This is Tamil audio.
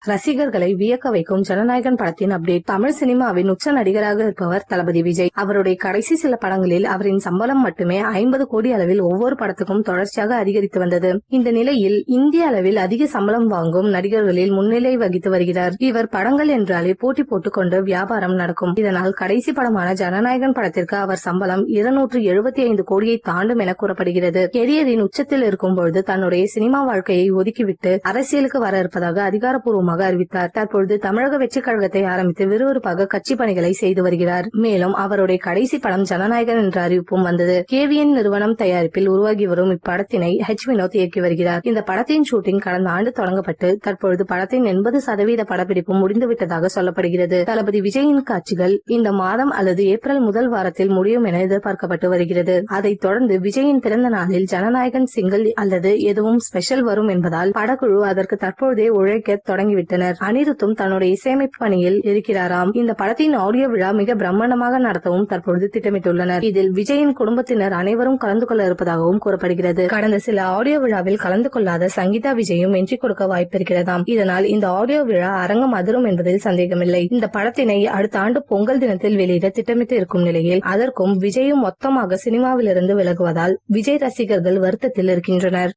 ரசிகர்களை வியக்க வைக்கும் ஜனநாயகன் படத்தின் அப்டேட். தமிழ் சினிமாவின் உச்ச நடிகராக இருப்பவர் தளபதி விஜய். அவருடைய கடைசி சில படங்களில் அவரின் சம்பளம் மட்டுமே 50 கோடி அளவில் ஒவ்வொரு படத்துக்கும் தொடர்ச்சியாக அதிகரித்து வந்தது. இந்த நிலையில் இந்திய அளவில் அதிக சம்பளம் வாங்கும் நடிகர்களில் முன்னிலை வகித்து வருகிறார். இவர் படங்கள் என்றாலே போட்டி போட்டுக் கொண்டு வியாபாரம் நடக்கும். இதனால் கடைசி படமான ஜனநாயகன் படத்திற்கு அவர் சம்பளம் 275 கோடியை தாண்டும் என கூறப்படுகிறது. கெரியரின் உச்சத்தில் இருக்கும் பொழுது தன்னுடைய சினிமா வாழ்க்கையை ஒதுக்கிவிட்டு அரசியலுக்கு வர இருப்பதாக அதிகாரப்பூர்வமாக அறிவித்தார். தற்பொழுது தமிழக வெற்றி கழகத்தை ஆரம்பித்து விறுவிறுப்பாக கட்சி பணிகளை செய்து வருகிறார். மேலும் அவருடைய கடைசி படம் ஜனநாயகன் என்ற அறிவிப்பும் வந்தது. KVN நிறுவனம் தயாரிப்பில் உருவாகி வரும் இப்படத்தினை வினோத் இயக்கி வருகிறார். இந்த படத்தின் ஷூட்டிங் கடந்த ஆண்டு தொடங்கப்பட்டு தற்பொழுது படத்தின் 80% படப்பிடிப்பு முடிந்துவிட்டதாக சொல்லப்படுகிறது. தளபதி விஜயின் காட்சிகள் இந்த மாதம் அல்லது ஏப்ரல் முதல் வாரத்தில் முடியும் என எதிர்பார்க்கப்பட்டு வருகிறது. அதைத் தொடர்ந்து விஜயின் பிறந்த நாளில் ஜனநாயகன் சிங்கிள் அல்லது எதுவும் ஸ்பெஷல் வரும் என்பதால் படக்குழு அதற்கு தற்பொழுதே உழைக்க தொடங்கி அனிருத்தும் தன்னுடைய இசையமைப்பு பணியில் இருக்கிறாராம். இந்த படத்தின் ஆடியோ விழா மிக பிரம்மாண்டமாக நடத்தவும் தற்பொழுது திட்டமிட்டுள்ளனர். இதில் விஜயின் குடும்பத்தினர் அனைவரும் கலந்து கொள்ள இருப்பதாகவும் கூறப்படுகிறது. கடந்த சில ஆடியோ விழாவில் கலந்து கொள்ளாத சங்கீதா விஜயும் என்ட்ரி கொடுக்க வாய்ப்பிருக்கிறதாம். இதனால் இந்த ஆடியோ விழா அரங்கம் அதிரும் என்பதில் சந்தேகமில்லை. இந்த படத்தினை அடுத்த ஆண்டு பொங்கல் தினத்தில் வெளியிட திட்டமிட்டு இருக்கும் நிலையில் அதற்கும் விஜயும் மொத்தமாக சினிமாவிலிருந்து விலகுவதால் விஜய் ரசிகர்கள் வருத்தத்தில் இருக்கின்றனர்.